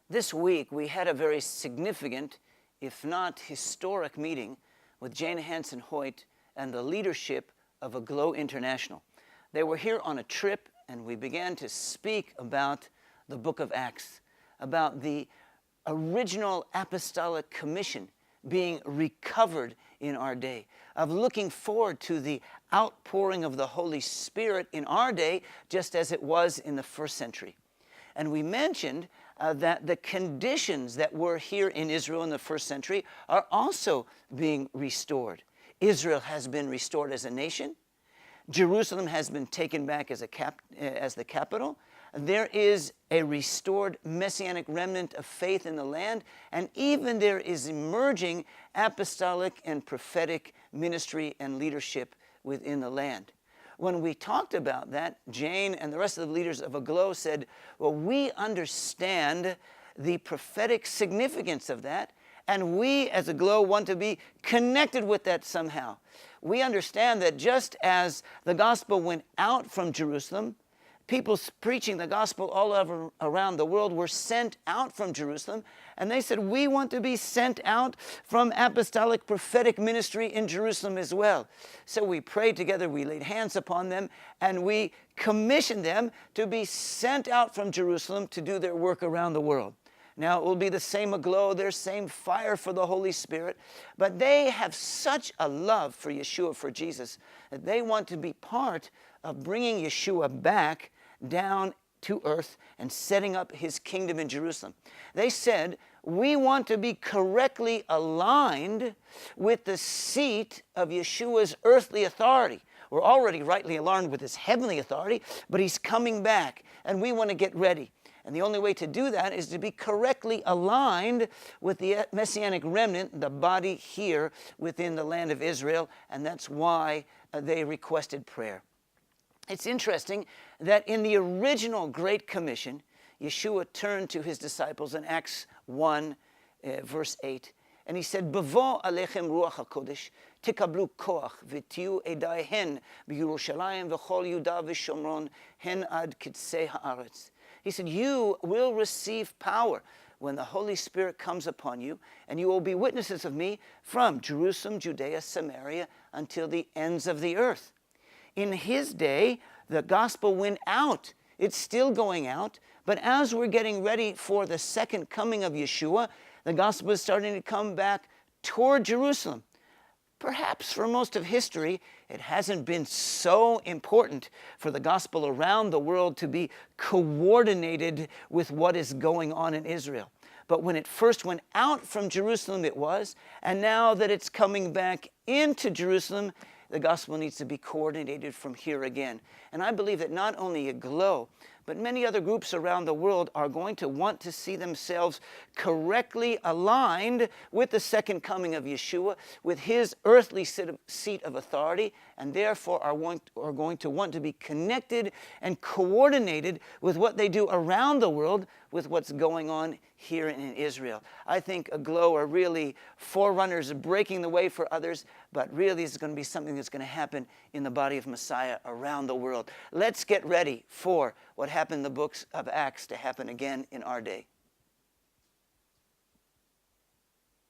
This week, we had a very significant, if not historic, meeting with Jane Hansen Hoyt and the leadership of Aglow International. They were here on a trip, and we began to speak about the book of Acts, about the original apostolic commission being recovered in our day, of looking forward to the outpouring of the Holy Spirit in our day, just as it was in the first century. And we mentioned that the conditions that were here in Israel in the first century are also being restored. Israel has been restored as a nation. Jerusalem has been taken back as the capital. There is a restored messianic remnant of faith in the land, and even there is emerging apostolic and prophetic ministry and leadership within the land. When we talked about that, Jane and the rest of the leaders of Aglow said, well, we understand the prophetic significance of that, and we as Aglow want to be connected with that somehow. We understand that just as the gospel went out from Jerusalem, people preaching the gospel all over around the world were sent out from Jerusalem, and they said, we want to be sent out from apostolic prophetic ministry in Jerusalem as well. So we prayed together, we laid hands upon them, and we commissioned them to be sent out from Jerusalem to do their work around the world. Now, it will be the same aglow, their same fire for the Holy Spirit, but they have such a love for Yeshua, for Jesus, that they want to be part of bringing Yeshua back down to earth and setting up his kingdom in Jerusalem. They said, we want to be correctly aligned with the seat of Yeshua's earthly authority. We're already rightly aligned with his heavenly authority, but he's coming back, and we want to get ready. And the only way to do that is to be correctly aligned with the messianic remnant, the body here within the land of Israel, and that's why they requested prayer. It's interesting that in the original Great Commission, Yeshua turned to his disciples in Acts 1, verse 8, and he said, Bavo alechem ruach hakodesh, tikablu koach, v'tiu edai hen, b'Yerushalayim v'chol Yudah v'Shomron, hen ad kitzei haaretz. He said, you will receive power when the Holy Spirit comes upon you, and you will be witnesses of me from Jerusalem, Judea, Samaria, until the ends of the earth. In his day, the gospel went out. It's still going out. But as we're getting ready for the second coming of Yeshua, the gospel is starting to come back toward Jerusalem. Perhaps for most of history, it hasn't been so important for the gospel around the world to be coordinated with what is going on in Israel. But when it first went out from Jerusalem, it was. And now that it's coming back into Jerusalem, the gospel needs to be coordinated from here again. And I believe that not only Aglow, but many other groups around the world are going to want to see themselves correctly aligned with the second coming of Yeshua, with his earthly seat of authority, and therefore are going to want to be connected and coordinated with what they do around the world with what's going on here in Israel. I think Aglow are really forerunners breaking the way for others, but really it's going to be something that's going to happen in the body of Messiah around the world. Let's get ready for what happened in the books of Acts to happen again in our day.